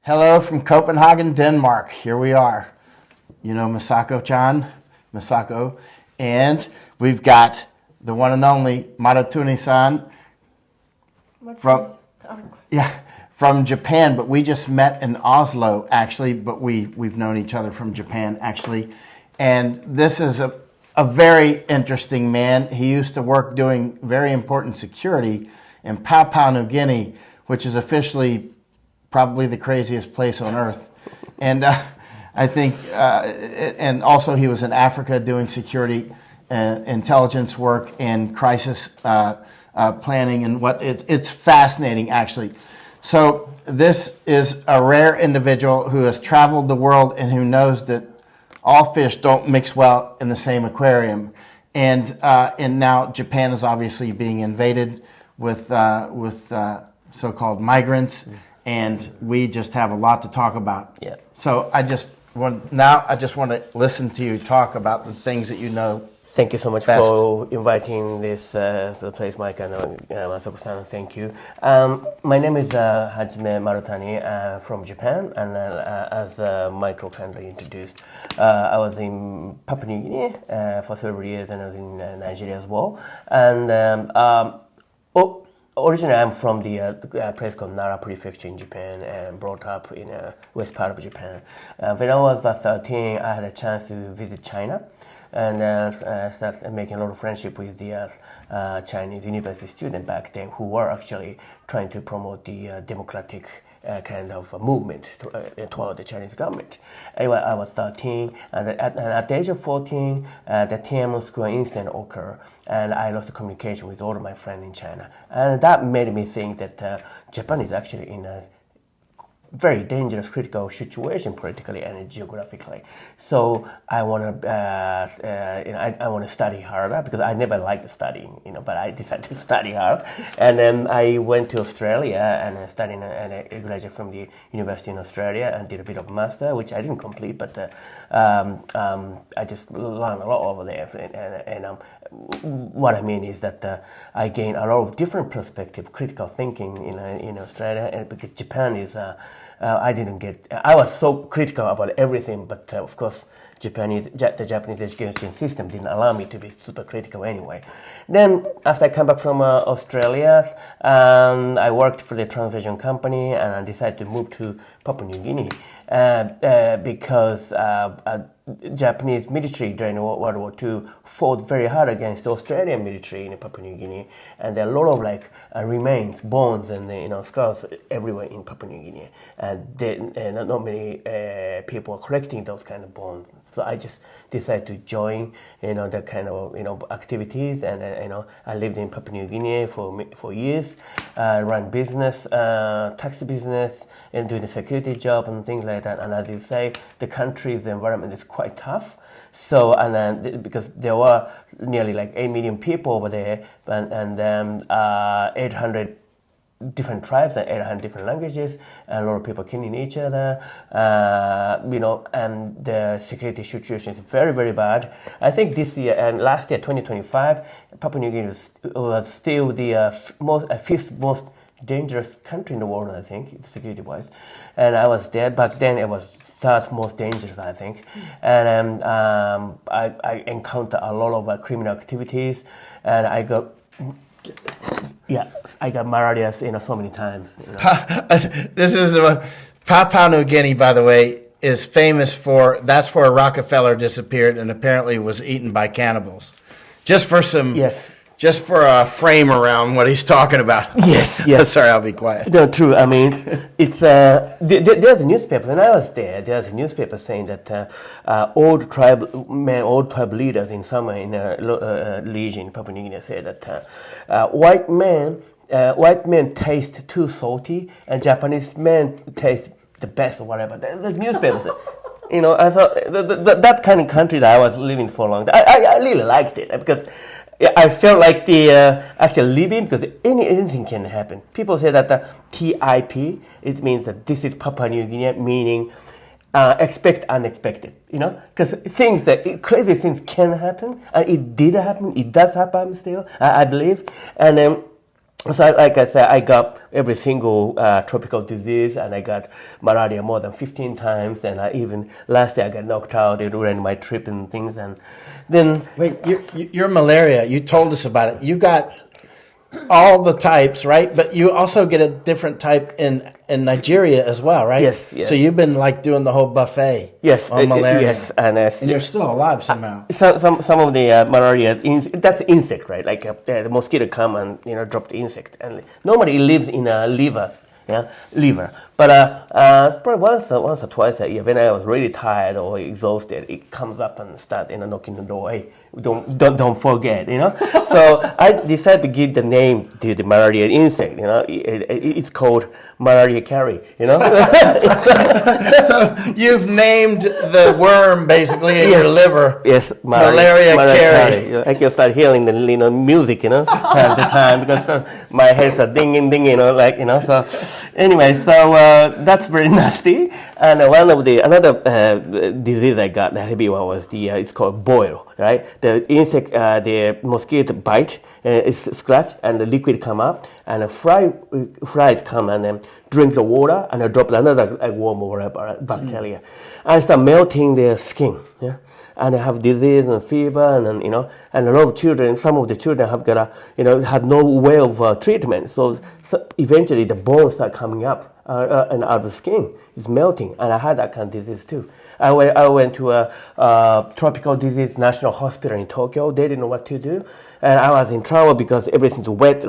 Hello from Copenhagen, Denmark. Here we are. You know Masako-chan, Masako, and we've got the one and only Marutani-san from Japan. But we just met in Oslo, actually. But we've known each other from Japan, actually. And this is a very interesting man. He used to work doing very important security in Papua New Guinea, which is officially probably the craziest place on earth. And I think, and also he was in Africa doing security, intelligence work, and crisis planning, and it's fascinating, actually. So this is a rare individual who has traveled the world and who knows that all fish don't mix well in the same aquarium. And now Japan is obviously being invaded with so-called migrants. And we just have a lot to talk about. Yeah. So I just want to listen to you talk about the things that you know. Thank you so much best. for inviting this the place, Mike and Masako-san. Thank you. My name is Hajime Marutani from Japan, and as Michael kindly introduced, I was in Papua New Guinea for several years, and I was in Nigeria as well. And originally, I'm from the place called Nara Prefecture in Japan, and brought up in the west part of Japan. When I was 13, I had a chance to visit China, and started making a lot of friendship with the Chinese university students back then, who were actually trying to promote the democratic kind of movement toward the Chinese government. Anyway, I was 13, and at the age of 14, the Tiananmen Square incident occurred, and I lost communication with all of my friends in China. And that made me think that Japan is actually in a very dangerous, critical situation politically and geographically. So I want to, I want to study harder, because I never liked studying, but I decided to study hard. And then I went to Australia and studied, and I graduated from the university in Australia and did a bit of master, which I didn't complete, but I just learned a lot over there. And what I mean is that I gained a lot of different perspective, critical thinking in Australia, and because Japan is. I was so critical about everything, but of course, the Japanese education system didn't allow me to be super critical anyway. Then, after I came back from Australia, I worked for the translation company, and I decided to move to Papua New Guinea because Japanese military during World War II fought very hard against the Australian military in Papua New Guinea, and there are a lot of remains, bones, and skulls everywhere in Papua New Guinea, and not many people are collecting those kind of bones. So I just decided to join, that kind of, activities, and I lived in Papua New Guinea for years, ran business, taxi business, and doing a security job and things like that. And as you say, the country's environment is quite tough. So, and then because there were nearly 8 million people over there, and then 800 different tribes and 800 different languages, and a lot of people killing each other, and the security situation is very, very bad. I think this year and last year, 2025, Papua New Guinea was still the fifth most dangerous country in the world, I think, security-wise. And I was there. Back then, it was third most dangerous, I think. And I encountered a lot of criminal activities, and I got malaria, so many times. This is Papua New Guinea, by the way, is famous for, that's where Rockefeller disappeared and apparently was eaten by cannibals. Just for a frame around what he's talking about. Yes. Sorry, I'll be quiet. No, true. I mean, it's there's a newspaper. When I was there's a newspaper saying that old tribe leaders in some region in Papua New Guinea say that white men taste too salty, and Japanese men taste the best or whatever. The newspaper. I thought that kind of country that I was living for a long time. I really liked it, because I felt like actually living, because anything can happen. People say that the TIP, it means that this is Papua New Guinea, meaning expect unexpected, because crazy things can happen, and it did happen, it does happen still, I believe. And So, like I said, I got every single tropical disease, and I got malaria more than 15 times. And I even last year I got knocked out during my trip and things. And then Wait, your malaria, you told us about it. You got all the types, right? But you also get a different type in Nigeria as well, right? Yes, yes. So you've been like doing the whole buffet on malaria. Yes, and you're still alive somehow. some of the malaria, that's insect, right? Like the mosquito come and drop the insect, and normally it lives in liver. But probably once or twice a year, when I was really tired or exhausted, it comes up and start knocking the door. Hey, don't forget, So I decided to give the name to the malaria insect. It's called malaria carry. So you've named the worm basically in your liver. Yes, malaria carry. I can start hearing the music, time to time, because my head's are dinging, So anyway, that's very nasty. And another disease I got, the heavy one, was it's called boil, right? The insect, the mosquito bite, it's scratch, and the liquid come up, and flies come and then drink the water, and drop another worm or whatever bacteria, and start melting their skin, yeah. And they have disease and fever, and a lot of children. Some of the children have got had no way of treatment. So eventually the bones start coming up and out of the skin. It's melting, and I had that kind of disease too. I went to a tropical disease national hospital in Tokyo. They didn't know what to do, and I was in trouble because everything's wet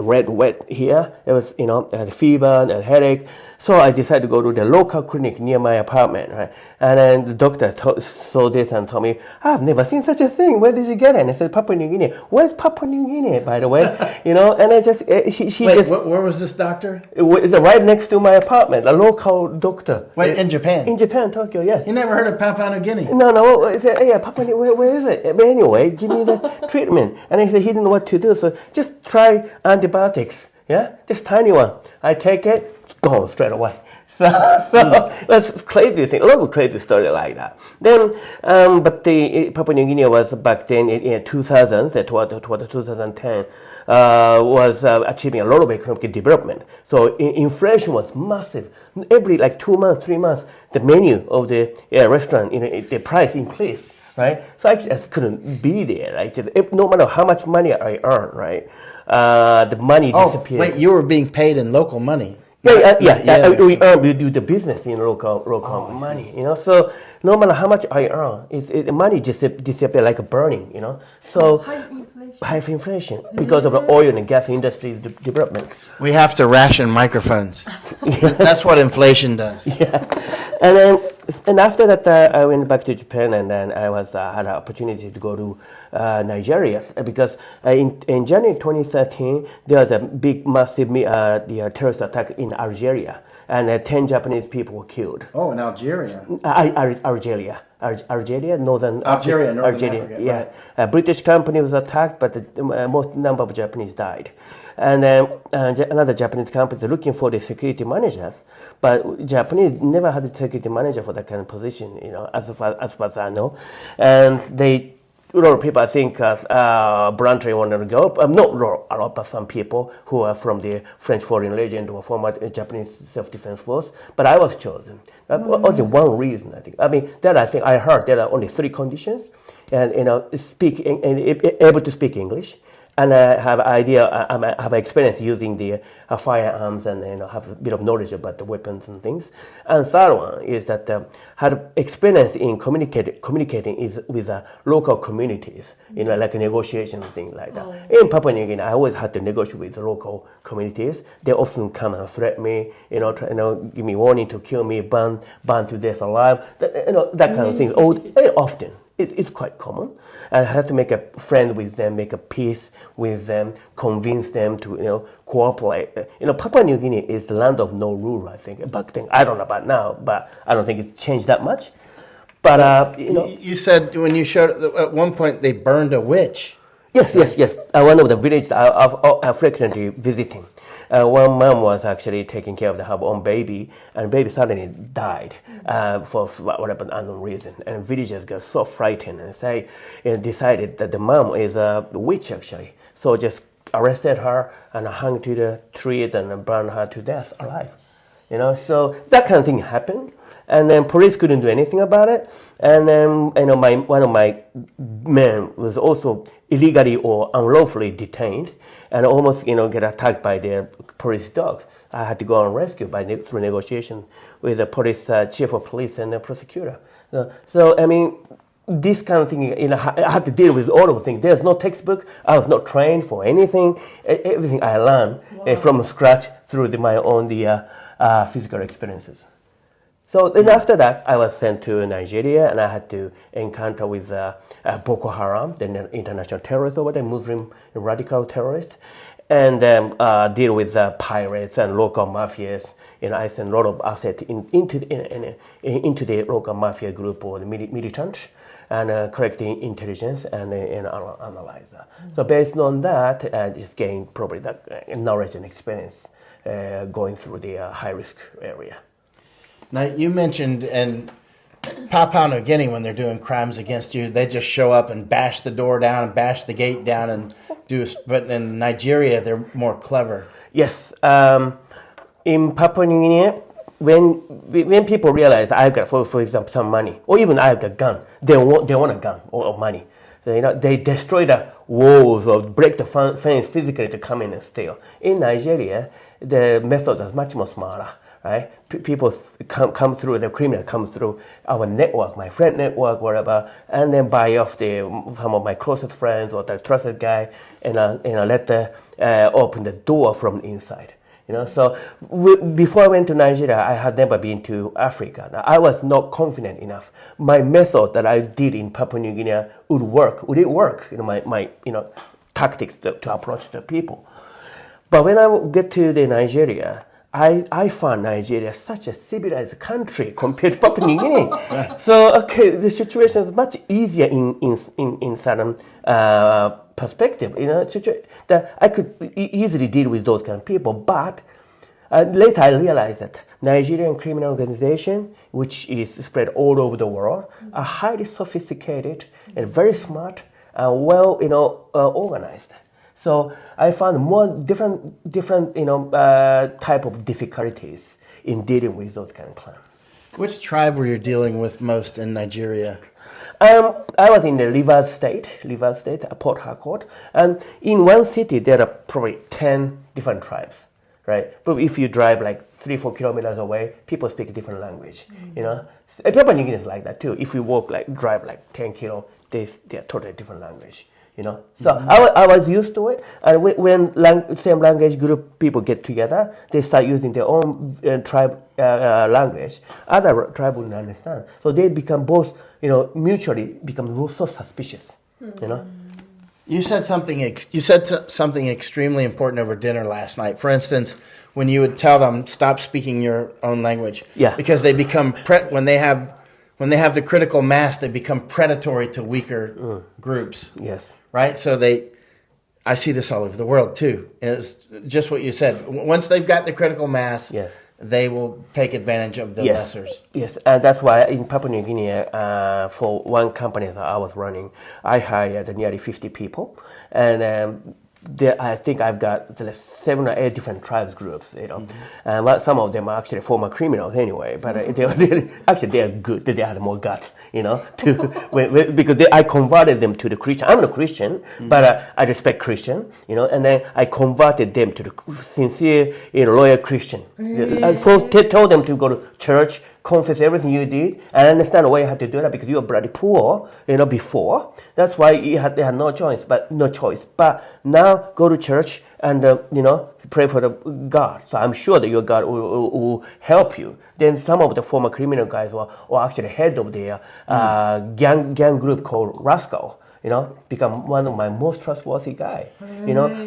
here. It was I had fever and headache. So I decided to go to the local clinic near my apartment, right? And then the doctor saw this and told me, I've never seen such a thing. Where did you get it? And I said, Papua New Guinea. Where's Papua New Guinea, by the way? And I just, where was this doctor? It's right next to my apartment, a local doctor. Wait, in Japan? In Japan, Tokyo, yes. You never heard of Papua New Guinea? No. I said, yeah, Papua New Guinea, where is it? But anyway, give me the treatment. And he said he didn't know what to do, so just try antibiotics. Yeah, just tiny one. I take it, gone straight away. So that's crazy thing. A lot of crazy story like that. Then, but the Papua New Guinea was back then in 2000, toward 2010, was achieving a lot of economic development. So inflation was massive. Every 2 months, 3 months, the menu of the restaurant, the price increased. Right, so I just couldn't be there. Right, no matter how much money I earn, right, the money disappeared. Wait, you were being paid in local money? We do the business in local money, So no matter how much I earn, the money just disappear like a burning, So high inflation because of the oil and gas industry's development. We have to ration microphones. That's what inflation does. Yeah, and after that, I went back to Japan, and then I had an opportunity to go to Nigeria because in January 2013 there was a big, massive terrorist attack in Algeria, and 10 Japanese people were killed. Oh, in Algeria. Algeria, northern Africa. Yeah, right. A British company was attacked, but the most number of Japanese died. And then another Japanese company is looking for the security managers, but Japanese never had a security manager for that kind of position, as far as I know. And a lot of people, I think, bluntly wanted to go. Not a lot, but some people who are from the French Foreign Legion or former Japanese Self-Defense Force. But I was chosen. That was the one reason, I think. I heard there are only 3 conditions, and able to speak English. And I have I have experience using the firearms, and have a bit of knowledge about the weapons and things. And third one is that had experience in communicating with local communities, like negotiation and things like that. In Papua New Guinea, I always had to negotiate with the local communities. They often come and threaten me, give me warning to kill me, burn to death alive, that kind of things. Often. It's quite common. I had to make a friend with them, make a peace with them, convince them to cooperate. Papua New Guinea is the land of no rule, I think. Back then, I don't know about now, but I don't think it's changed that much. But you said when you showed at one point they burned a witch. Yes. One of the villages I frequently visiting. One mom was actually taking care of her own baby, and baby suddenly died for whatever unknown reason. And villagers got so frightened and decided that the mom is a witch actually. So just arrested her and hung to the trees and burned her to death alive. So that kind of thing happened. And then police couldn't do anything about it. And then one of my men was also illegally or unlawfully detained, and almost get attacked by the police dog. I had to go on rescue through negotiation with the police chief of police and the prosecutor. So I mean, this kind of thing, I had to deal with all of the things. There's no textbook. I was not trained for anything. Everything I learned from scratch through my own physical experiences. So then after that, I was sent to Nigeria, and I had to encounter with Boko Haram, the international terrorist over there, Muslim radical terrorists, and deal with pirates and local mafias. I sent a lot of assets into the local mafia group or the militant, and collecting intelligence and analyze that. So based on that, I just gained probably that knowledge and experience going through the high-risk area. Now, you mentioned in Papua New Guinea, when they're doing crimes against you, they just show up and bash the door down and bash the gate down and but in Nigeria, they're more clever. Yes. In Papua New Guinea, when people realize I've got, for example, some money, or even I've got a gun, they want a gun or money. So, they destroy the walls or break the fence physically to come in and steal. In Nigeria, the method is much more smarter. Right? People come through, the criminals come through our network, my friend network, whatever, and then buy off some of my closest friends or the trusted guy, and let open the door from the inside. So before I went to Nigeria, I had never been to Africa. Now, I was not confident enough. My method that I did in Papua New Guinea would work. Would it work? My tactics to approach the people. But when I get to Nigeria, I found Nigeria such a civilized country compared to Papua New Guinea. So the situation is much easier in certain perspective. That I could easily deal with those kind of people. But later I realized that Nigerian criminal organization, which is spread all over the world, are highly sophisticated and very smart and well organized. So I found more different type of difficulties in dealing with those kind of crime. Which tribe were you dealing with most in Nigeria? I was in the Rivers State, Port Harcourt, and in one city there are probably 10 different tribes, right? But if you drive like 3-4 kilometers away, people speak different language. Papua New Guinea is like that too. If you drive like 10 kilo, they're totally different language. So I was used to it, and when same language group people get together, they start using their own tribe language. Other tribe wouldn't understand, so they become both, mutually become so suspicious. You said something extremely important over dinner last night. For instance, when you would tell them stop speaking your own language, because they become when they have the critical mass, they become predatory to weaker groups. Yes. Right? So I see this all over the world too. It's just what you said. Once they've got the critical mass, they will take advantage of the lessers. Yes, and that's why in Papua New Guinea, for one company that I was running, I hired nearly 50 people, and I think I've got 7 or 8 different tribes groups, and some of them are actually former criminals anyway. But they are good. They had more guts, because I converted them to the Christian. I'm not Christian, but I respect Christian, and then I converted them to the sincere, loyal Christian. I first told them to go to church, confess everything you did, and understand why you had to do that because you were bloody poor, before. That's why they had no choice. But now go to church and pray for the God. So I'm sure that your God will help you. Then some of the former criminal guys were actually head of the gang group called Rascal. Become one of my most trustworthy guy.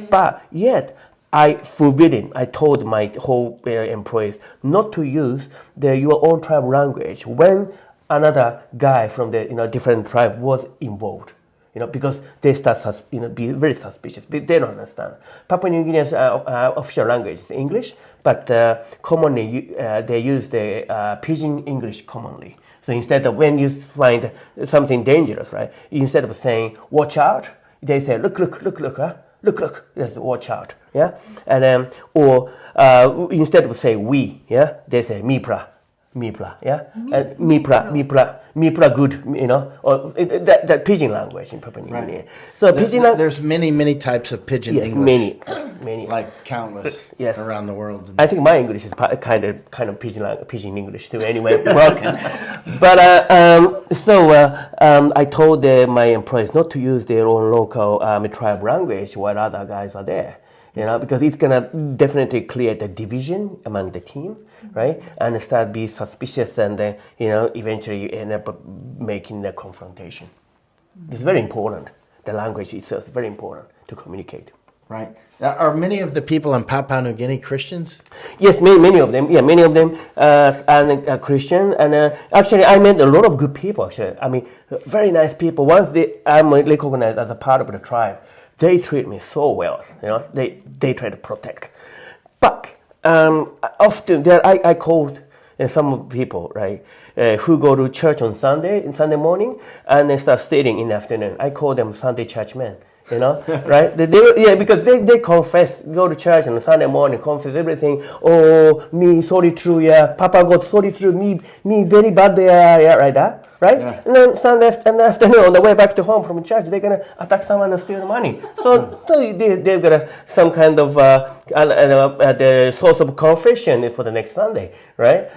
But yet I told my whole employees not to use your own tribe language when another guy from the different tribe was involved. Because they start be very suspicious. They don't understand. Papua New Guinea's official language is English, but commonly they use the Pidgin English commonly. So instead of when you find something dangerous, right? Instead of saying "watch out," they say "look," look, yes, watch out, yeah, and or instead of say we, yeah, they say mipra, yeah, and mipra good, you know, or that pidgin language in Papua New Guinea. So there's many types of pidgin English. Many, like countless around the world. I think my English is kind of pidgin English too. Anyway, broken. But I told my employees not to use their own local tribe language while other guys are there. You know, because it's gonna definitely create a division among the team, right? And start be suspicious, and then eventually you end up making the confrontation. It's very important. The language itself is very important to communicate. Right. Are many of the people in Papua New Guinea Christians? Yes, many of them. Yeah, many of them are Christian. And actually, I met a lot of good people. Actually, I mean, very nice people. Once I'm recognized as a part of the tribe, they treat me so well. You know, they try to protect. But often I called some people, right, who go to church on Sunday morning, and they start studying in the afternoon. I call them Sunday churchmen. You know, right? Because they confess, go to church on Sunday morning, confess everything. Oh, me, sorry true, yeah. Papa got sorry true, me very bad there, yeah, right? Right? Yeah. And then Sunday afternoon, on the way back to home from church, they're gonna attack someone and steal the money. So they've got some kind of the source of confession for the next Sunday, right?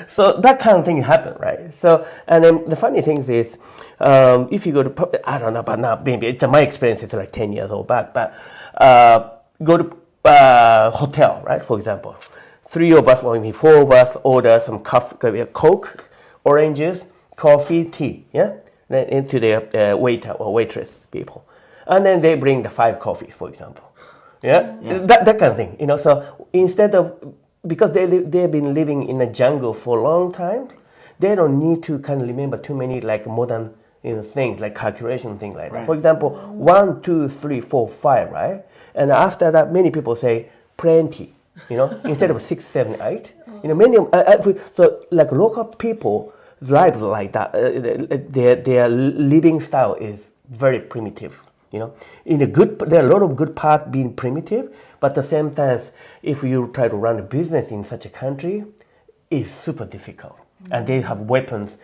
So that kind of thing happen, right? So, and then the funny thing is, if you go to, I don't know, but now maybe it's my experience. It's like 10 years old back, but go to hotel, right? For example, 3 of us, or maybe 4 of us, order some Coke, oranges, coffee, tea, yeah, then into the waiter or waitress people, and then they bring the 5 coffees, for example, yeah. That kind of thing, So instead of, because they've been living in a jungle for a long time, they don't need to kind of remember too many like modern things like calculation, things like that. For example, 1, 2, 3, 4, 5, right? And after that, many people say plenty, instead of 6, 7, 8. Many so like local people live like that. Their living style is very primitive. There are a lot of good parts being primitive, but at the same time, if you try to run a business in such a country, it's super difficult. And they have weapons,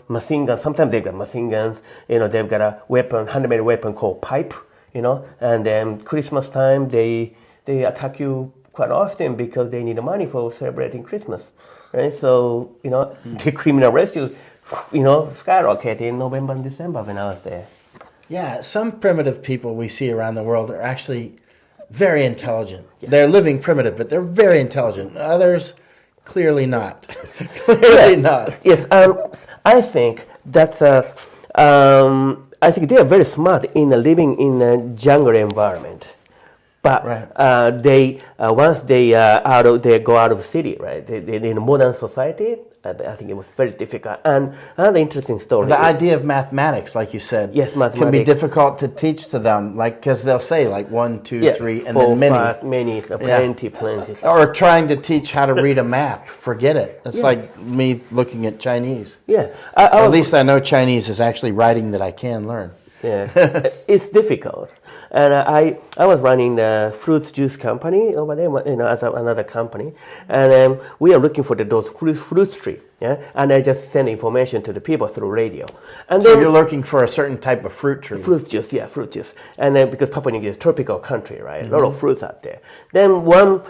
machine guns. Sometimes they've got machine guns. They've got a weapon, handmade weapon called pipe. And then Christmas time they attack you quite often because they need the money for celebrating Christmas, right? So the criminal rescue, skyrocketed in November and December when I was there. Yeah, some primitive people we see around the world are actually very intelligent. Yeah. They're living primitive, but they're very intelligent. Others, clearly not. Clearly not. Yes, I think that's. I think they are very smart in living in a jungle environment, but they once they go out of the city, right? They in a modern society. I think it was very difficult. And another interesting story. The idea of mathematics, like you said, yes, mathematics can be difficult to teach to them, like because they'll say like 1, 2, 3, and 4, then many. 5, many, plenty. Or trying to teach how to read a map. Forget it. It's like me looking at Chinese. Yeah, at least I know Chinese is actually writing that I can learn. Yeah, it's difficult. And I was running the fruit juice company over there, as another company, and we are looking for those fruit trees. Yeah, and I just send information to the people through radio. And so then, you're looking for a certain type of fruit tree. Fruit juice, yeah, fruit juice. And then because Papua New Guinea is a tropical country, right, a lot of fruits out there. Then one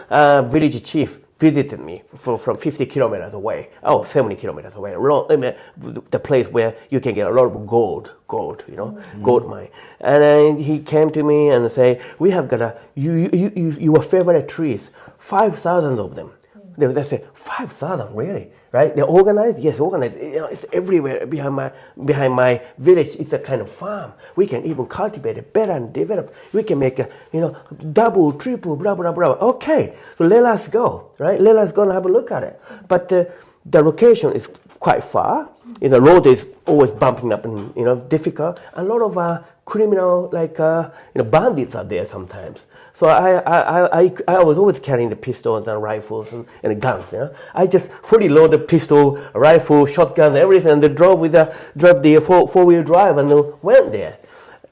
village chief visited me from 50 kilometers away, 70 kilometers away, the place where you can get a lot of gold, gold mine. And then he came to me and said, we have got your favorite trees, 5,000 of them. They say, 5,000, really? Right? They're organized? Yes, organized. It's everywhere behind my village. It's a kind of farm. We can even cultivate it better and develop. We can make double, triple, blah, blah, blah. Okay, so let us go, right? Let us go and have a look at it. But the location is quite far. The road is always bumping up and, difficult. A lot of criminal, bandits are there sometimes. So I was always carrying the pistols and rifles and guns. I just fully load the pistol, rifle, shotgun, everything, and they drove the 4-wheel drive and went there.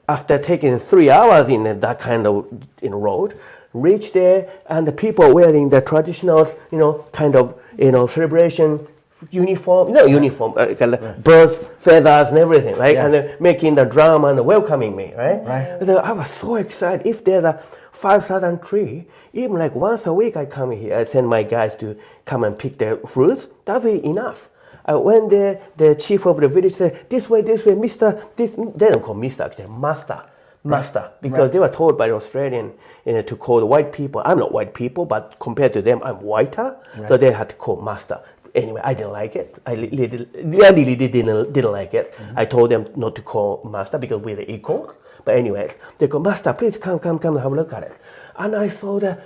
after taking 3 hours in that kind of road, reach there, and the people wearing the traditional, kind of, celebration uniform, birds, feathers, and everything, right? Yeah. And they're making the drum and welcoming me, right? Right. And then I was so excited. If there's a 5,000 tree, even like once a week I come here, I send my guys to come and pick the fruits. That'll be enough. When the chief of the village said, this way, Mr. They don't call Mr. actually, Master, because they were told by the Australian to call the white people. I'm not white people, but compared to them, I'm whiter, so they had to call Master. Anyway, I didn't like it. I really didn't like it. Mm-hmm. I told them not to call Master because we're equals. But anyways, they go, Master, please come and have a look at it. And I saw the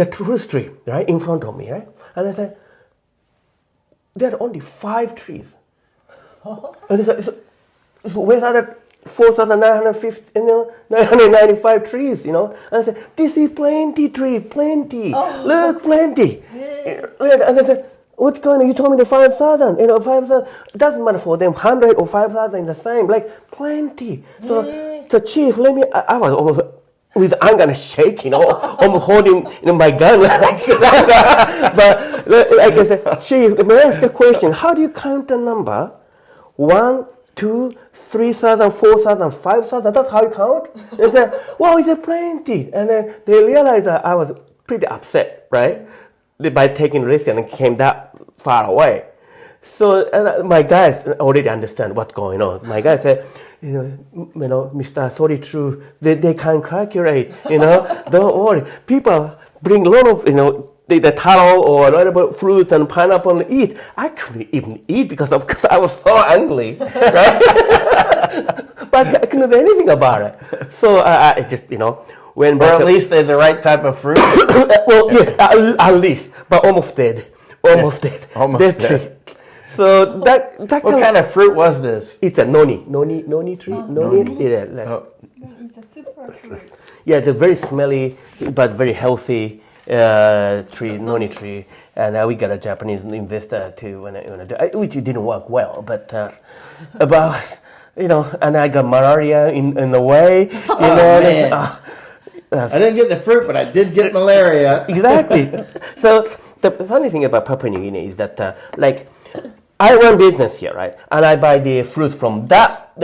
fruit tree right in front of me, right? And I said, there are only 5 trees. And I said, so where's other 4,950, 995 trees, And I said, this is plenty tree, plenty. Oh. Look, plenty. Yeah. And I said, what's going on? You told me the 5,000, 5,000. It doesn't matter for them, 100 or 5,000 in the same, like plenty. So the chief, I was almost with anger and shake, almost holding my gun like that. But like I said, chief, let me ask the question, how do you count the number? 1, 2, 3,000, 4,000, 5,000, that's how you count? They said, wow, it's plenty. And then they realized that I was pretty upset, right? By taking risk and came that far away. So my guys already understand what's going on. My guys said, Mr. Sorry, true, they can calculate, don't worry. People bring a lot of, the taro or whatever fruits and pineapple and eat. I couldn't even eat because I was so angry, right? But I couldn't do anything about it. So I just, when. Or at least they're the right type of fruit. Well, yes, at least, but almost dead. Almost dead. Almost dead. So that what kind of fruit was this? It's a noni tree. Noni. Yeah, it's a super fruit. Yeah, it's a very smelly but very healthy tree, noni tree, and we got a Japanese investor to which didn't work well, but and I got malaria in the way, Man. I didn't get the fruit, but I did get malaria. Exactly. So the funny thing about Papua New Guinea is that I run business here, right? And I buy the fruits from that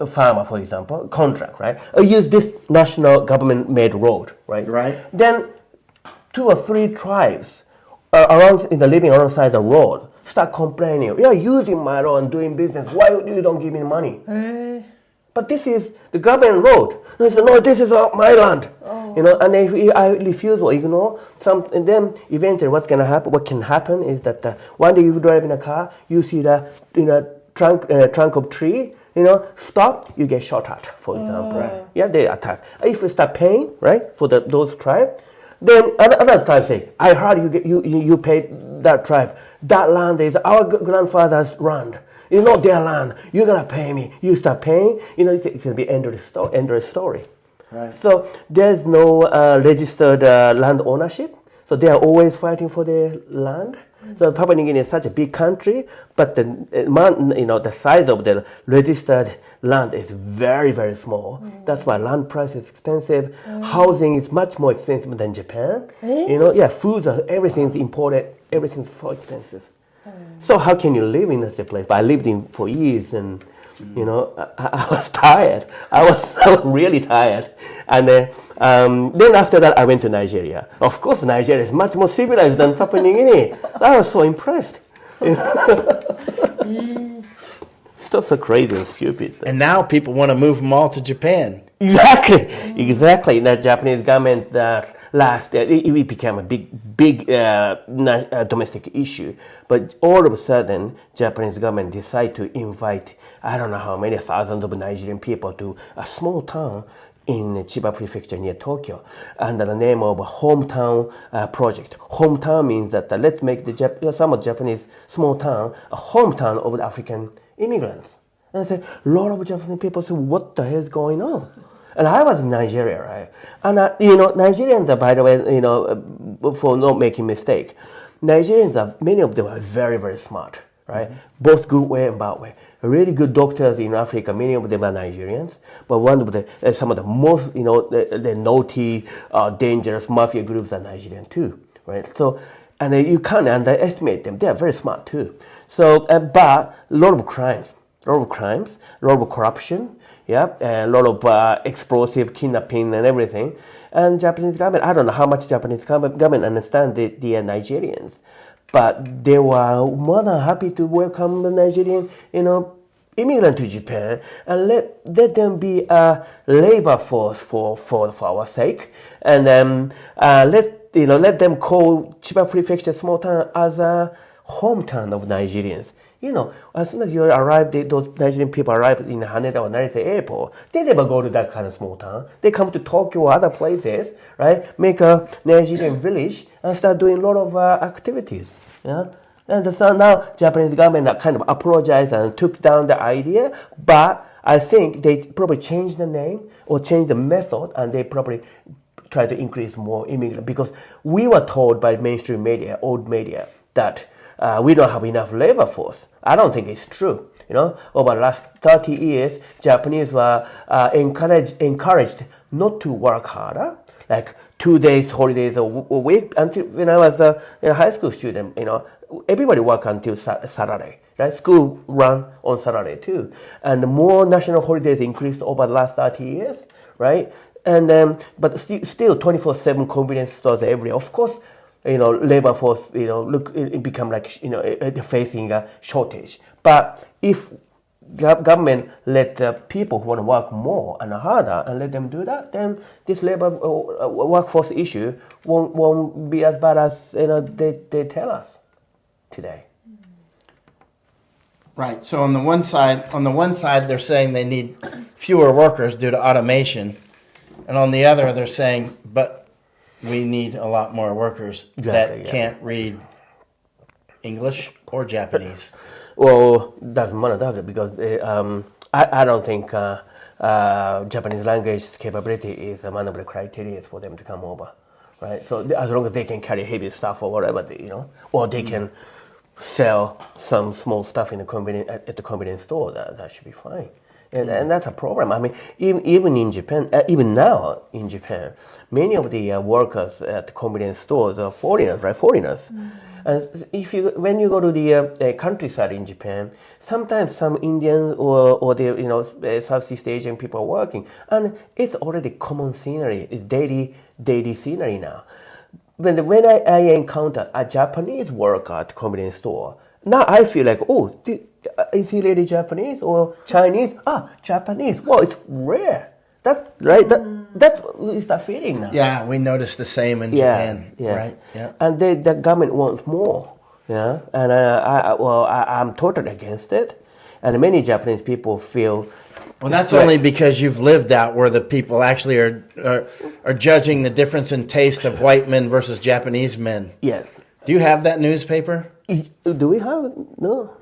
farmer, for example, contract, right? I use this national government-made road, right? Right. Then 2 or 3 tribes living alongside the road start complaining. You're using my road and doing business. Why you don't give me money? But this is the government road. And I said, no, this is my land. Oh. And if I refuse or ignore and then eventually what can happen is that one day you drive in a car, you see the trunk of tree, stop, you get shot at, for example. Right. Yeah, they attack. If you start paying, right, for those tribes, then other tribes say, I heard you paid that tribe. That land is our grandfather's land. It's not their land. You're gonna pay me. You start paying. It's gonna be endless story. Right. So there's no registered land ownership. So they are always fighting for their land. So Papua New Guinea is such a big country, but the size of the registered land is very, very small. That's why land price is expensive. Housing is much more expensive than Japan. Foods everything's imported. Everything's so expensive. So how can you live in such a place? But I lived in for years, and I was tired. I was really tired. And then after that, I went to Nigeria. Of course, Nigeria is much more civilized than Papua New Guinea. I was so impressed. So crazy and stupid. And now people want to move them all to Japan. Exactly. The Japanese government it became a big domestic issue. But all of a sudden, Japanese government decided to invite, I don't know how many thousands of Nigerian people to a small town in Chiba Prefecture near Tokyo, under the name of a hometown project. Hometown means that let's make some Japanese small town a hometown of the African immigrants. And I said, a lot of Japanese people said, what the hell is going on? And I was in Nigeria, right? And Nigerians are, by the way, for not making mistake, Nigerians many of them are very, very smart. right? Both good way and bad way. Really good doctors in Africa, many of them are Nigerians, but one of the some of the most, the naughty, dangerous mafia groups are Nigerian too, right? So, and you can't underestimate them. They are very smart too. So, but a lot of crimes, a lot of corruption, yeah, a lot of explosive kidnapping and everything. And Japanese government, I don't know how much Japanese government understand the Nigerians, but they were more than happy to welcome the Nigerian, immigrant to Japan and let them be a labor force for our sake, and let them call Chiba Prefecture small town as a hometown of Nigerians. As soon as you arrive, those Nigerian people arrive in Haneda or Narita airport, they never go to that kind of small town. They come to Tokyo or other places, right? Make a Nigerian village and start doing a lot of activities. Yeah. And so now Japanese government kind of apologized and took down the idea, but I think they probably changed the name or changed the method, and they probably try to increase more immigrants, because we were told by mainstream media, old media, that we don't have enough labor force. I don't think it's true. Over the last 30 years, Japanese were encouraged not to work harder, like 2 days holidays a week. Until when I was a high school student, everybody worked until Saturday. Right? School run on Saturday too, and more national holidays increased over the last 30 years, right? And but still 24/7 convenience stores everywhere. Of course, labor force, it become like facing a shortage. But if government let people who want to work more and harder and let them do that, then this labor workforce issue won't be as bad as they tell us today. Right. So on the one side, they're saying they need fewer workers due to automation, and on the other, they're saying, but we need a lot more workers that can't read English or Japanese. Well, doesn't matter, does it? Because I don't think Japanese language capability is one of the criteria for them to come over, right? So as long as they can carry heavy stuff or whatever, or they can sell some small stuff at the convenience store, that should be fine. And that's a problem. I mean, even in Japan, even now in Japan, many of the workers at the convenience stores are foreigners, right? Foreigners. And when you go to the countryside in Japan, sometimes some Indians or the Southeast Asian people are working, and it's already common scenery. It's daily scenery now. When I encounter a Japanese worker at the convenience store, now I feel like, is he really Japanese or Chinese? Japanese. Well, it's rare. That's right. That is the feeling now. Yeah, we noticed the same in Japan. Yes. Right. Yeah. And the government wants more. Yeah. And I'm totally against it. And many Japanese people feel. Well, that's only because you've lived out where the people actually are judging the difference in taste of white men versus Japanese men. Yes. Do you have that newspaper? Do we have it? No.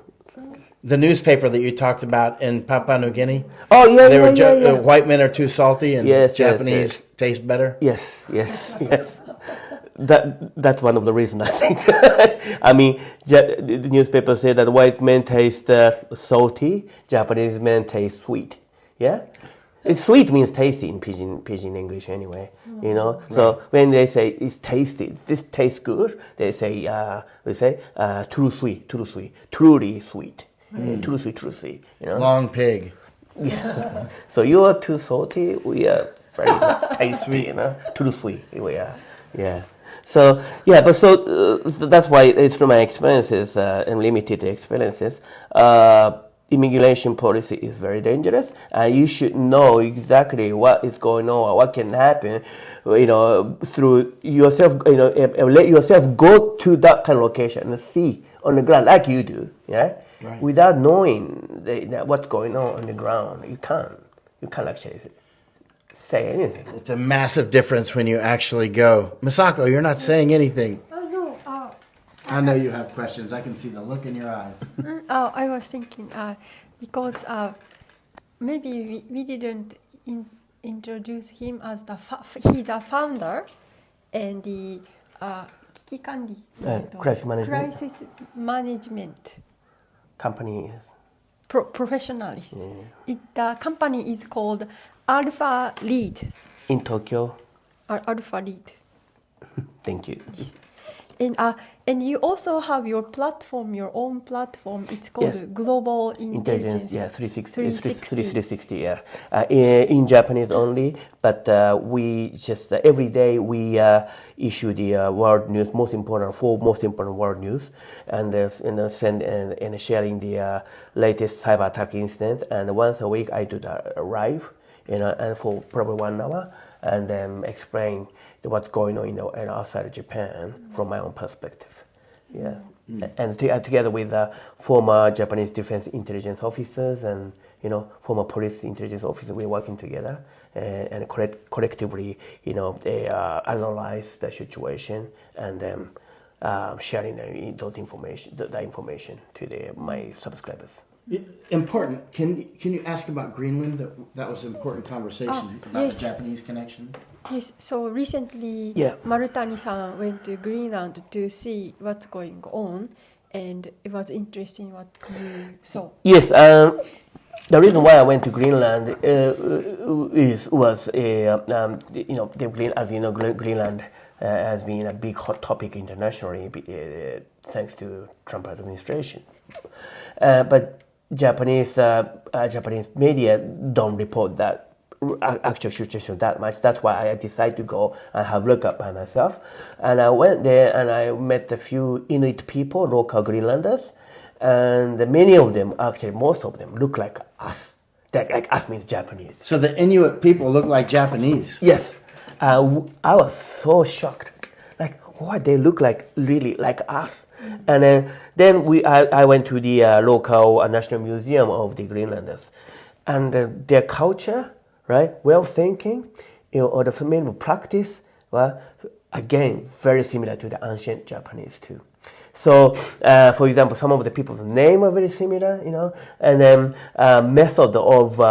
The newspaper that you talked about in Papua New Guinea? Oh, yeah. White men are too salty and Japanese taste better? Yes. That's one of the reasons, I think. I mean, the newspaper said that white men taste salty, Japanese men taste sweet. Yeah? Sweet means tasty in pidgin English anyway, So when they say it's tasty, this tastes good, they say, truly sweet. Truly sweet. True sweet. Long pig. Yeah. So you are too salty, we are very tasty, Too sweet, we are. Yeah. So, that's why it's from my experiences and limited experiences. Immigration policy is very dangerous, and you should know exactly what is going on or what can happen, through yourself, let yourself go to that kind of location and see on the ground like you do, yeah? Right. Without knowing what's going on the ground, you can't actually say anything. It's a massive difference when you actually go. Masako, you're not saying anything. No. I know you have questions. I can see the look in your eyes. I was thinking because maybe we didn't introduce him as he's a founder and the crisis management company is? Professionalist. The company is called Alpha Lead. In Tokyo. Alpha Lead. Thank you. And you also have your platform, your own platform. It's called Global Intelligence. Yeah, 360. Yeah, in Japanese only. But we just every day we issue the world news, most important world news, and send and sharing the latest cyber attack incidents. And once a week I do the live, and for probably 1 hour, and then explain what's going on outside of Japan from my own perspective. Yeah, and together with former Japanese defense intelligence officers and former police intelligence officers, we're working together and collectively, they analyze the situation and then sharing the information to my subscribers. Important. Can you ask about Greenland? That was an important conversation about yes. the Japanese connection. Yes. So recently, Marutani-san went to Greenland to see what's going on, and it was interesting what you saw. Yes. The reason why I went to Greenland Greenland has been a big hot topic internationally, thanks to Trump administration. But Japanese media don't report that actual situation that much. That's why I decided to go and have a look up by myself. And I went there and I met a few Inuit people, local Greenlanders, and many of them, actually most of them, look like us. Like us means Japanese. So the Inuit people look like Japanese? Yes. I was so shocked. Like, what, they look like really like us. And then I went to the local National Museum of the Greenlanders, and their culture, right, way of thinking, or the main practice, well, again, very similar to the ancient Japanese too. So, for example, some of the people's names are very similar, and then method of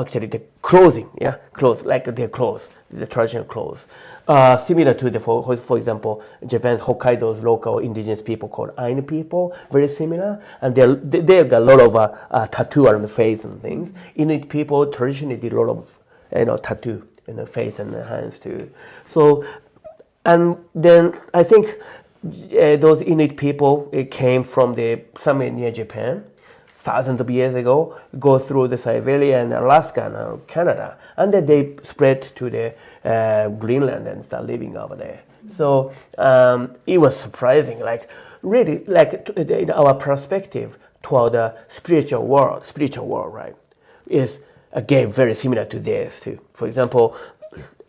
actually the clothing, clothes, like their clothes, the traditional clothes. Similar to for example, Japan's Hokkaido's local indigenous people called Ainu people, very similar, and they got a lot of tattoo on the face and things. Inuit people traditionally did a lot of tattoo in the face and the hands too. So, and then I think those Inuit people came from somewhere near Japan, thousands of years ago, go through the Siberia and Alaska and Canada, and then they spread to the Greenland and start living over there. So it was surprising, like really, like our perspective toward the spiritual world, right, is again very similar to theirs too. For example,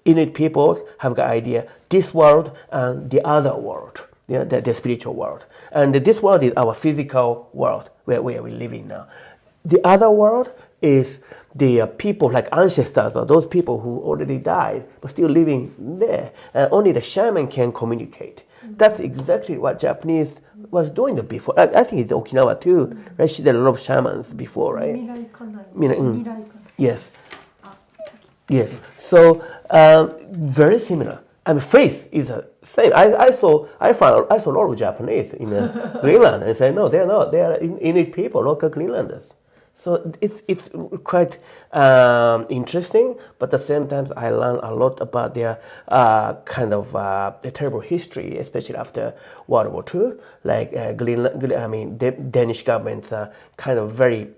Inuit people have the idea this world and the other world, the spiritual world, and this world is our physical world where we are living now. The other world is the people like ancestors or those people who already died but still living there. Only the shaman can communicate. That's exactly what Japanese was doing before. I think it's Okinawa too. Right? She did a lot of shamans before, right? Yes. Yes. So very similar. And face is the same. I saw a lot of Japanese in Greenland, and said no, they're not. They are Inuit people, local Greenlanders. So it's quite interesting, but at the same time, I learned a lot about their kind of the terrible history, especially after World War II. Like Greenland, the Danish government's kind of very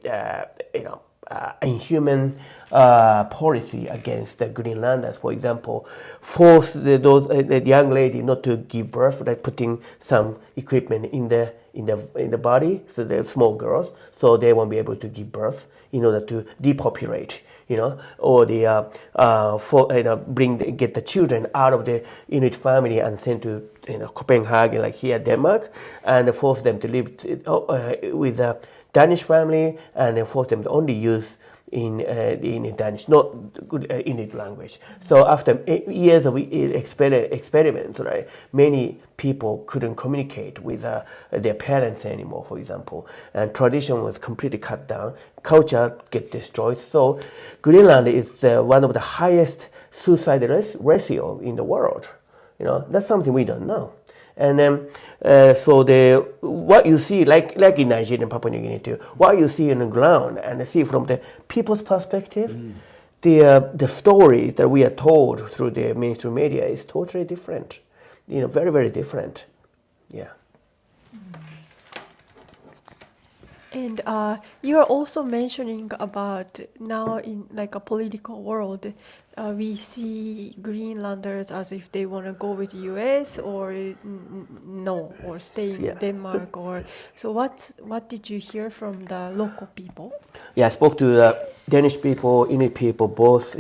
inhuman policy against the Greenlanders. For example, force the young lady not to give birth, like putting some equipment in the body, so they're small girls, so they won't be able to give birth in order to depopulate, or get the children out of the Inuit family and send to Copenhagen, like here, Denmark, and force them to live with a Danish family, and force them to only use in Danish, not good Inuit language. So after years of experiments, right, many people couldn't communicate with their parents anymore, for example, and tradition was completely cut down. Culture get destroyed. So Greenland is one of the highest suicide ratio in the world. That's something we don't know. And then So what you see, like in Nigeria and Papua New Guinea too, what you see on the ground and see from the people's perspective, the stories that we are told through the mainstream media is totally different. Very, very different. Yeah. And you are also mentioning about now in like a political world, we see Greenlanders as if they want to go with US or no, or stay in Denmark. So what did you hear from the local people? Yeah, I spoke to Danish people, Inuit people, both.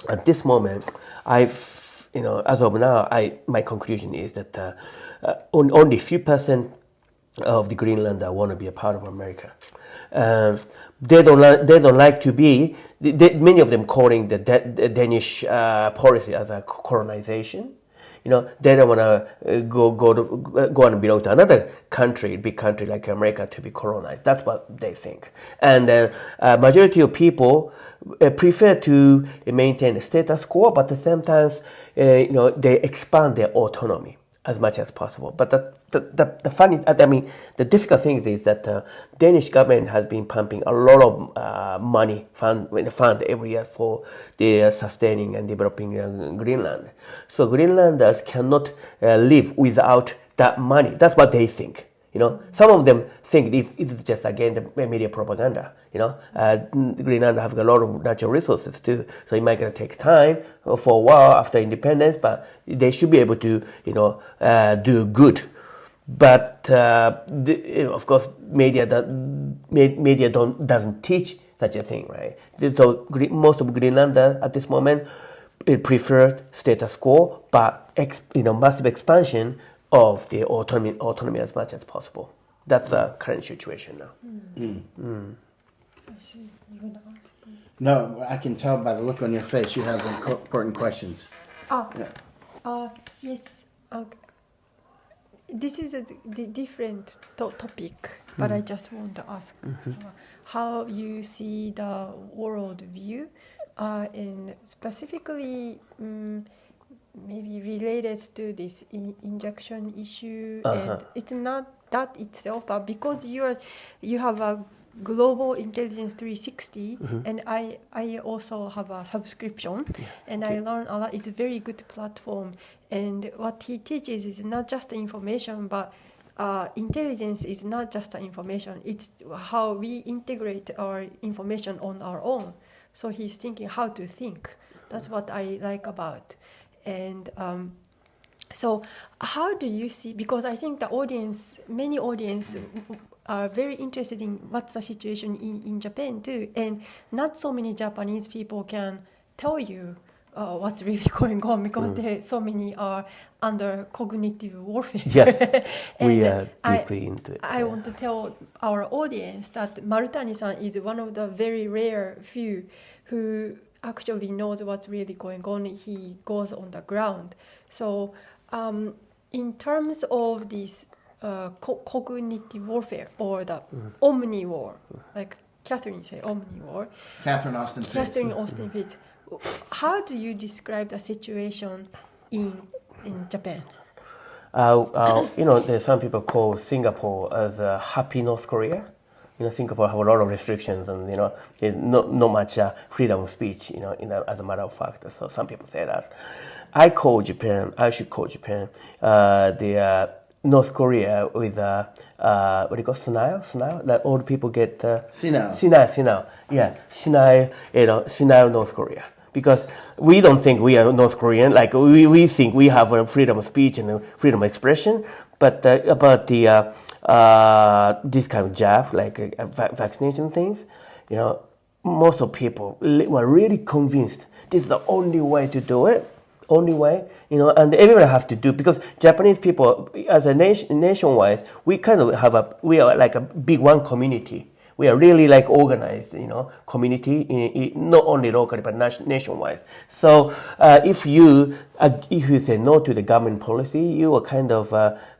At this moment, as of now, my conclusion is that only few percent of the Greenlander want to be a part of America. They don't like to be. Many of them calling the Danish policy as a colonization. They don't want to go and belong to another country, big country like America, to be colonized. That's what they think. And majority of people prefer to maintain the status quo, but at the same time, they expand their autonomy as much as possible. But the difficult thing is that Danish government has been pumping a lot of money fund every year for the sustaining and developing Greenland. So Greenlanders cannot live without that money. That's what they think. Some of them think it is just again the media propaganda. Greenland have a lot of natural resources too, so it might take time for a while after independence, but they should be able to, do good. But of course, media doesn't teach such a thing, right? So most of Greenlanders at this moment prefer status quo, but massive expansion of the autonomy as much as possible. That's the current situation now. I see. You want to ask? No, I can tell by the look on your face you have important questions. Yes. Okay. This is a different topic, but I just want to ask how you see the world view, and specifically maybe related to this injection issue. And it's not that itself, but because you have a Global Intelligence 360, and I also have a subscription, and I learn a lot. It's a very good platform, and what he teaches is not just the information, but intelligence is not just the information. It's how we integrate our information on our own. So he's thinking how to think. That's what I like about. And so how do you see, because I think many audience are very interested in what's the situation in Japan too, and not so many Japanese people can tell you what's really going on, because so many are under cognitive warfare. Yes, we are deeply into it. I want to tell our audience that Marutani-san is one of the very rare few who actually knows what's really going on. He goes on the ground. So in terms of this cognitive warfare, or the omni-war, like Catherine said, omni-war. Catherine Austin Fitz. How do you describe the situation in Japan? There's some people call Singapore as a happy North Korea. Singapore have a lot of restrictions, and there's not much freedom of speech. As a matter of fact, so some people say that. I should call Japan the North Korea with what do you call senile? That old people get senile. Yeah, senile North Korea. Because we don't think we are North Korean. Like we think we have freedom of speech and freedom of expression. But about the this kind of jab, like vaccination things, most of people were really convinced this is the only way to do it. Only way, and everyone have to do, because Japanese people, as a nationwise, we are like a big one community. We are really like organized, community, not only locally but nationwide. So if you say no to the government policy, you are kind of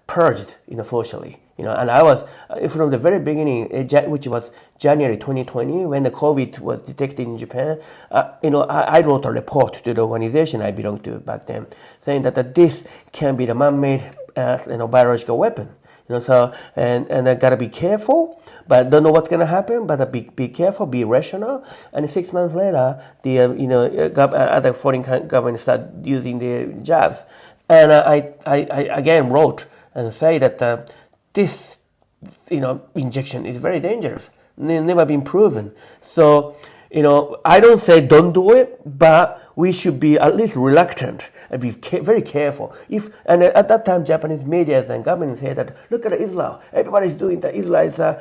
purged, socially. And I was from the very beginning, which was January 2020, when the COVID was detected in Japan. I wrote a report to the organization I belonged to back then, saying that this can be the man-made biological weapon. So and I gotta be careful, but don't know what's gonna happen. But be careful, be rational. And 6 months later, the other foreign governments start using the jabs, and I again wrote and say that this injection is very dangerous. Never been proven. So I don't say don't do it, but we should be at least reluctant and be very careful. And at that time, Japanese media and government say that look at Israel. Everybody's doing that. Israel is the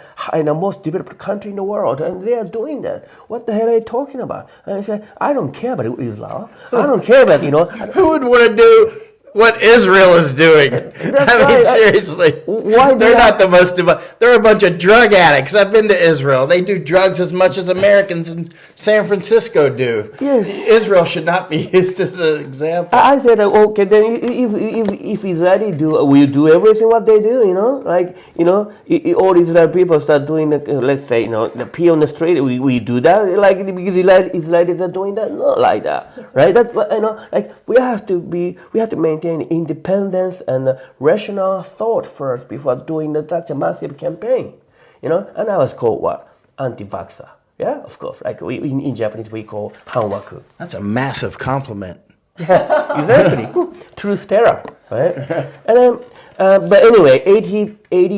most developed country in the world, and they are doing that. What the hell are you talking about? And I said, I don't care about Israel. I don't care about Who would want to do what Israel is doing? Seriously. Why they're not the most they're a bunch of drug addicts. I've been to Israel. They do drugs as much as Americans in San Francisco do. Yes. Israel should not be used as an example. I said, okay, then if Israeli will do everything what they do, all Israeli people start doing, let's say, the pee on the street, we do that, like because Israelis are doing that, not like that, right? That's what, we have to maintain independence and rational thought first before doing such a massive campaign, and I was called what? Anti-vaxxer. Yeah, of course. Like in Japanese we call hanwaku. That's a massive compliment. Yeah, exactly. Truth terror, right? And then, but anyway,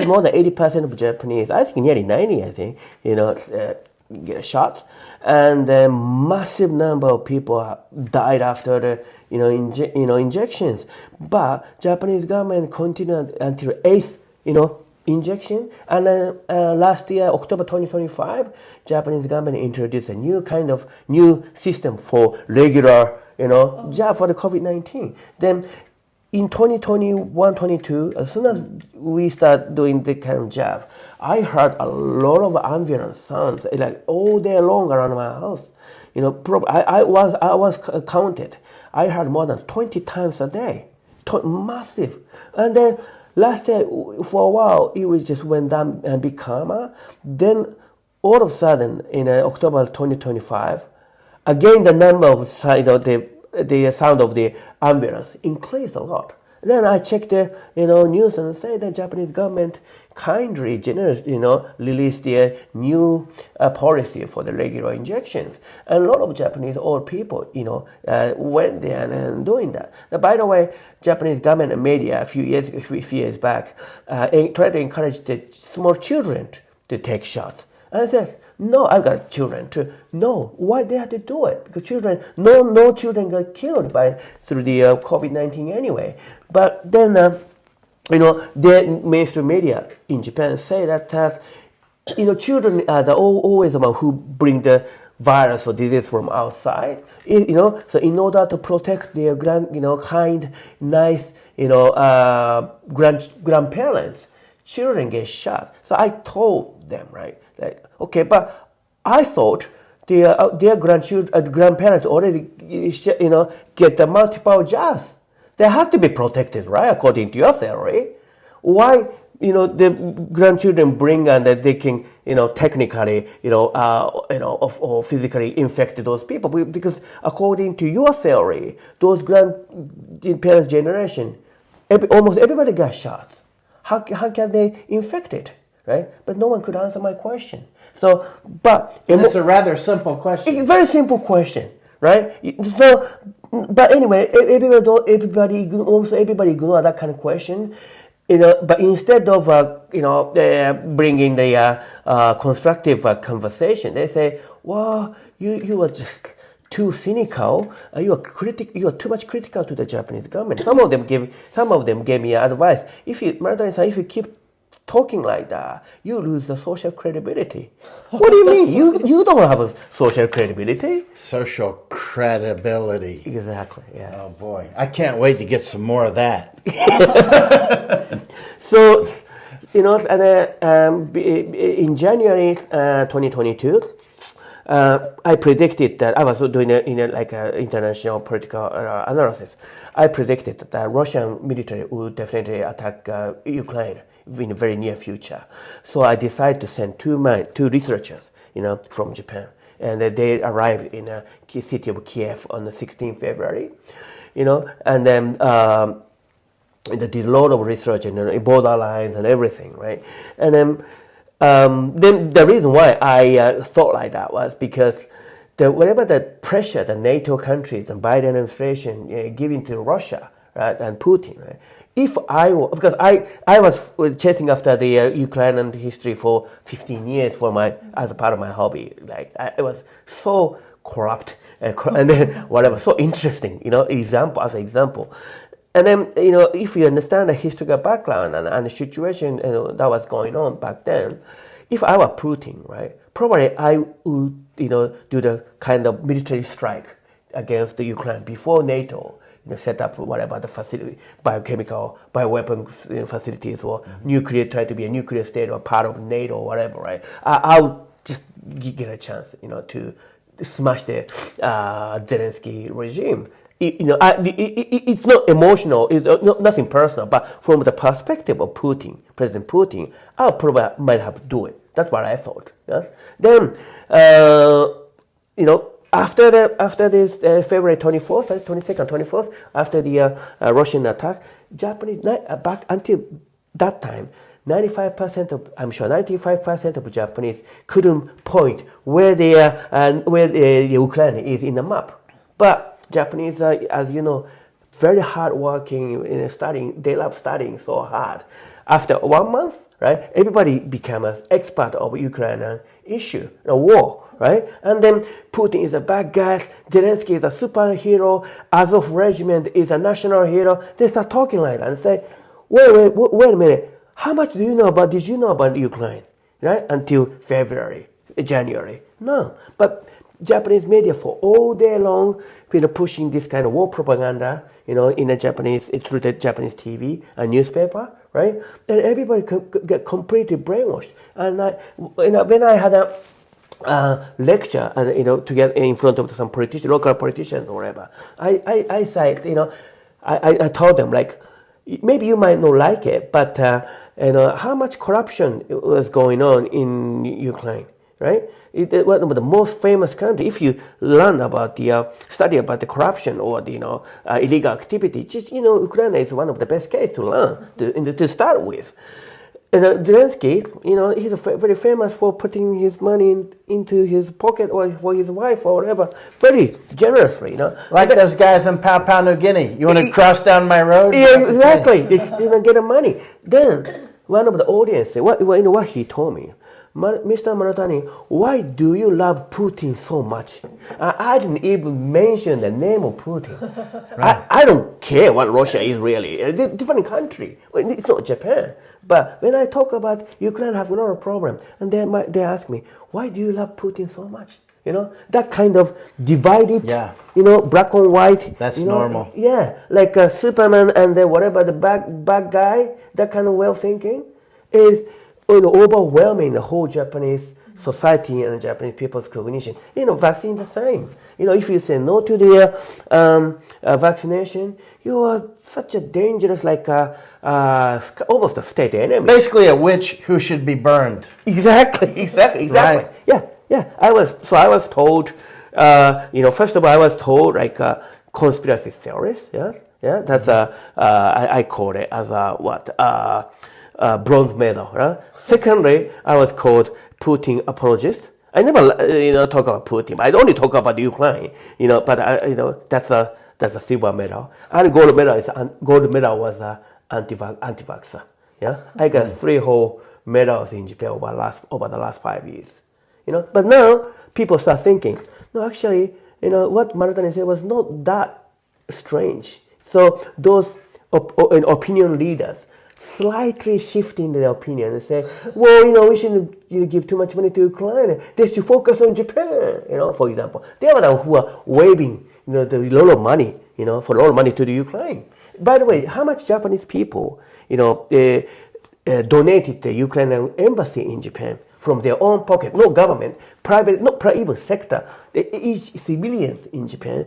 more than 80% of Japanese, I think nearly 90, I think, get a shot, and a massive number of people died after the injections. But Japanese government continued until 8th, injection. And then last year, October 2025, Japanese government introduced a new system for regular, jab for the COVID-19. Then in 2021-22, as soon as we start doing the kind of jab, I heard a lot of ambulance sounds like all day long around my house. I was counted. I heard more than 20 times a day, massive. And then last year, for a while, it was just went down and be calmer. Then all of a sudden, in October 2025, again the number of the sound of the ambulance increased a lot. Then I checked the news and say the Japanese government kindly, generously, released their new policy for the regular injections. And a lot of Japanese old people, went there and doing that. Now, by the way, Japanese government and media a few years back tried to encourage the small children to take shots. And I said, no, I've got children too. No, why they have to do it? Because no children got killed through the COVID-19 anyway. But then, the mainstream media in Japan say that children are always the one who bring the virus or disease from outside. So in order to protect their kind, nice, grandparents, children get shot. So I told them, right, like, okay, but I thought their grandparents already, get the multiple jabs. They have to be protected, right, according to your theory. Why, the grandchildren bring and that they can, technically, or physically infect those people? Because according to your theory, those grandparents' generation, almost everybody got shot. How can they infect it, right? But no one could answer my question. So, but it's a rather simple question. A very simple question, right? So, but anyway, everybody ignore that kind of question, But instead of bringing the constructive conversation, they say, "Well, you are just too cynical. You are too much critical to the Japanese government." Some of them gave me advice. If you keep talking like that, you lose the social credibility. What do you mean? You don't have a social credibility. Social credibility. Exactly. Yeah. Oh boy, I can't wait to get some more of that. So, in January 2022. I predicted that I was doing international political analysis. I predicted that Russian military would definitely attack Ukraine in the very near future. So I decided to send two researchers, from Japan, and they arrived in the city of Kiev on the 16th February, and then did a lot of research in borderlines and everything, right? And then the reason why I thought like that was because whatever the pressure the NATO countries and Biden administration giving to Russia, right, and Putin, right? If because I was chasing after the Ukrainian history for 15 years as a part of my hobby. Like it was so corrupt and then whatever, so interesting, example. And then, if you understand the historical background and the situation that was going on back then, if I were Putin, right, probably I would, do the kind of military strike against the Ukraine before NATO, set up whatever the facility, biochemical, bioweapon facilities or try to be a nuclear state or part of NATO or whatever, right? I would just get a chance, to smash the Zelensky regime. It's not emotional, it's nothing personal, but from the perspective of Putin, President Putin, I probably might have to do it. That's what I thought. Yes. Then, after this February 24th, 22nd, 24th, after the Russian attack, Japanese back until that time, 95% of Japanese couldn't point where the Ukraine is in the map. But Japanese are, as you know, very hardworking in studying. They love studying so hard. After 1 month, right, everybody became an expert of Ukrainian issue, a war, right? And then Putin is a bad guy, Zelensky is a superhero, Azov regiment is a national hero. They start talking like that and say, wait a minute, how much did you know about Ukraine, right? Until January. No, but Japanese media for all day long, pushing this kind of war propaganda, in the Japanese, through the Japanese TV and newspaper, right? And everybody get completely brainwashed. And when I had a lecture, and to get in front of some local politicians or whatever, I said, I told them, like, maybe you might not like it, but how much corruption was going on in Ukraine, right? It's one of the most famous country. If you learn about study about the corruption or the illegal activity, just Ukraine is one of the best cases to learn to start with. And Zelensky, he's very famous for putting his money into his pocket or for his wife or whatever, very generously, Like those guys in Papua New Guinea. You want to cross down my road? Yeah, exactly. They didn't get the money. Then one of the audience, what he told me, Mr. Marutani, why do you love Putin so much? I didn't even mention the name of Putin. Right. I don't care what Russia is really. It's a different country. It's not Japan. But when I talk about Ukraine have a lot of problem, and they ask me, why do you love Putin so much? That kind of divided, black and white. That's normal. Yeah, like Superman and whatever, the bad guy, that kind of way of thinking is overwhelming the whole Japanese society and Japanese people's cognition. Vaccine the same. If you say no to the vaccination, you are such a dangerous, like almost a state enemy. Basically, a witch who should be burned. Exactly. Right. Yeah. I was told. First of all, I was told like conspiracy theorist. Yes. Yeah. That's I call it as bronze medal. Right? Secondly, I was called Putin apologist. I never, talk about Putin. I only talk about Ukraine. But that's a silver medal. And gold medal was anti-vaxxer. Yeah, I got 3 whole medals in Japan over the last 5 years. But now people start thinking, no, actually, what Marutani said was not that strange. So those opinion leaders slightly shifting their opinion and say, well, we shouldn't give too much money to Ukraine. They should focus on Japan, for example. They are the ones who are waving, a lot of money, for a lot of money to the Ukraine. By the way, how much Japanese people, donated the Ukrainian embassy in Japan from their own pocket, no government, private, not even sector. Each civilians in Japan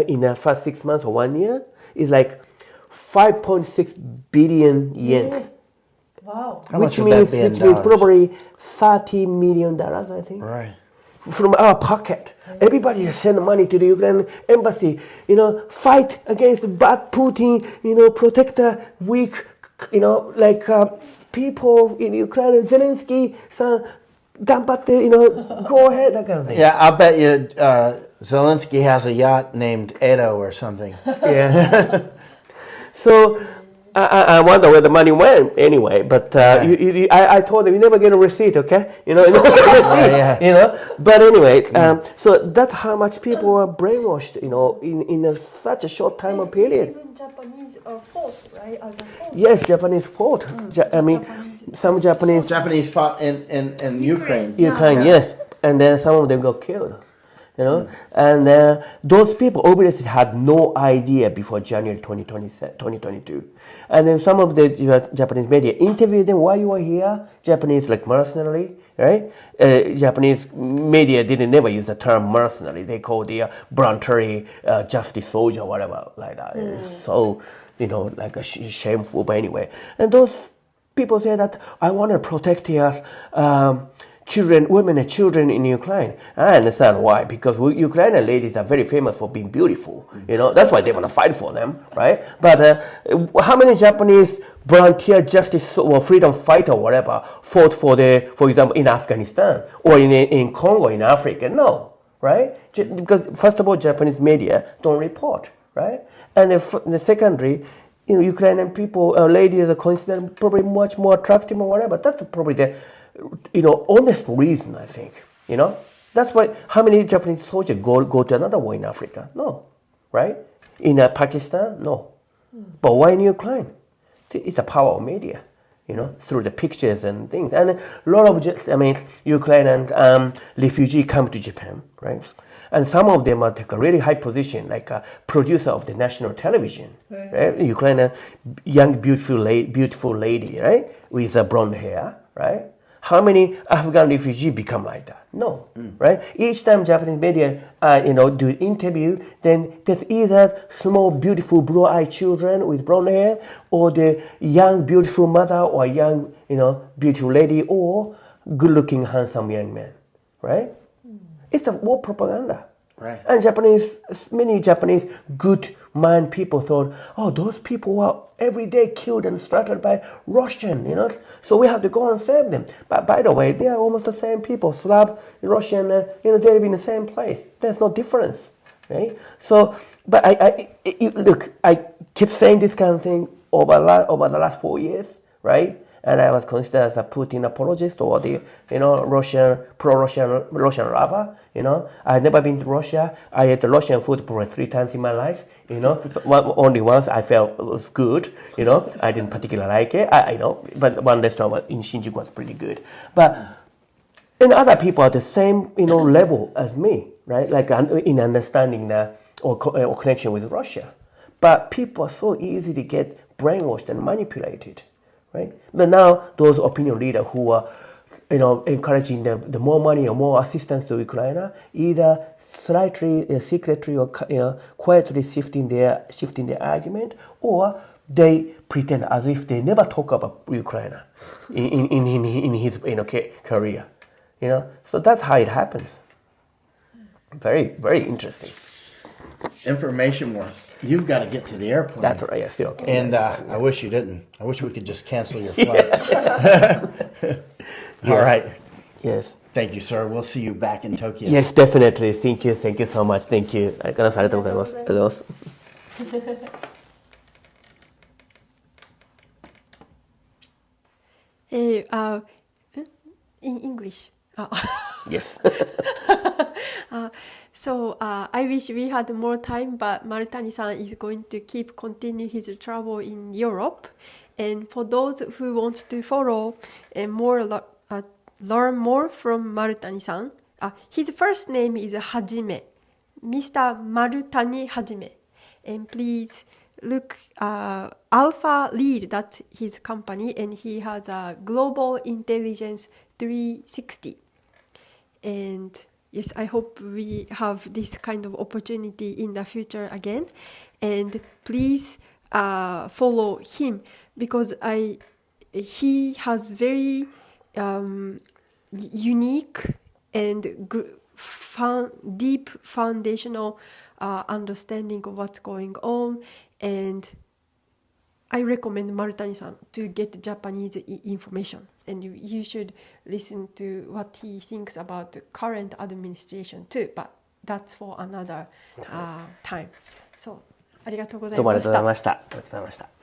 in the first 6 months or 1 year is like 5.6 billion yen. Wow. How much would that be in which means probably $30 million, I think. Right. from our pocket. Everybody send money to the Ukrainian embassy, fight against bad Putin, protect the weak, people in Ukraine, Zelensky, ganbatte, go ahead, that kind of thing. Yeah, I'll bet you Zelensky has a yacht named Edo or something. Yeah. So I wonder where the money went anyway. But I told them, you never get a receipt, okay? You never get a receipt. Yeah. But anyway, so that's how much people are brainwashed, in such a short time of period. Even Japanese fought, right? As a fought. Yes, Japanese fought. Some Japanese fought in Ukraine. Ukraine, yes, and then some of them got killed. And those people obviously had no idea before January 2022. And then some of the Japanese media interviewed them, why you were here, Japanese like mercenary, right? Japanese media didn't never use the term mercenary. They called the voluntary justice soldier, whatever, like that. So, like a shameful, but anyway. And those people say that I want to protect us. Women and children in Ukraine. I understand why, because Ukrainian ladies are very famous for being beautiful. That's why they want to fight for them, right? But how many Japanese volunteer justice or freedom fighter or whatever fought for example, in Afghanistan or in Congo, in Africa? No, right? Because first of all, Japanese media don't report, right? And the secondary, Ukrainian people, ladies are considered probably much more attractive or whatever. That's probably the honest reason, I think. That's why. How many Japanese soldiers go to another war in Africa? No, right? In Pakistan, no. But why in Ukraine? It's the power of media, through the pictures and things. And a lot of Ukrainian refugees come to Japan, right? And some of them take a really high position, like a producer of the national television, right? Ukrainian young beautiful lady, right, with blonde hair, right? How many Afghan refugees become like that? No, right? Each time Japanese media, do interview, then there's either small, beautiful, blue-eyed children with blonde hair, or the young, beautiful mother, or young, beautiful lady, or good-looking, handsome young man, right? It's a war propaganda. Right. And many Japanese good mind people thought, those people were every day killed and slaughtered by Russian, so we have to go and save them. But by the way, they are almost the same people, Slav, Russian, they live in the same place. There's no difference, right? So, but I keep saying this kind of thing over the last 4 years, right? And I was considered as a Putin apologist or the pro-Russian lover. I had never been to Russia. I ate the Russian food probably 3 times in my life. Only once I felt it was good. I didn't particularly like it. But one restaurant in Shinjuku was pretty good. But other people are the same level as me, right? Like in understanding or connection with Russia. But people are so easy to get brainwashed and manipulated. Right? But now those opinion leaders who are, encouraging the more money or more assistance to Ukraine, either slightly, secretly or quietly shifting their argument, or they pretend as if they never talk about Ukraine in his career. So that's how it happens. Very, very interesting. Information war. You've got to get to the airplane. That's right. Yeah, still okay. And I wish you didn't. I wish we could just cancel your flight. All right. Yes. Thank you, sir. We'll see you back in Tokyo. Yes, definitely. Thank you. Thank you so much. Thank you. ありがとうございます。ありがとうございます。In English. Yes. So I wish we had more time, but Marutani-san is going to continue his travel in Europe. And for those who want to follow and learn more from Marutani-san, his first name is Hajime, Mr. Marutani Hajime. And please look, Alpha Lead, that's his company, and he has a Global Intelligence 360. And yes, I hope we have this kind of opportunity in the future again. And please follow him, because he has very unique and deep foundational understanding of what's going on, and I recommend Marutani-san to get Japanese information, and you should listen to what he thinks about the current administration too, but that's for another time. So ありがとうございどうもありました。がとうございました。ありがとうございました。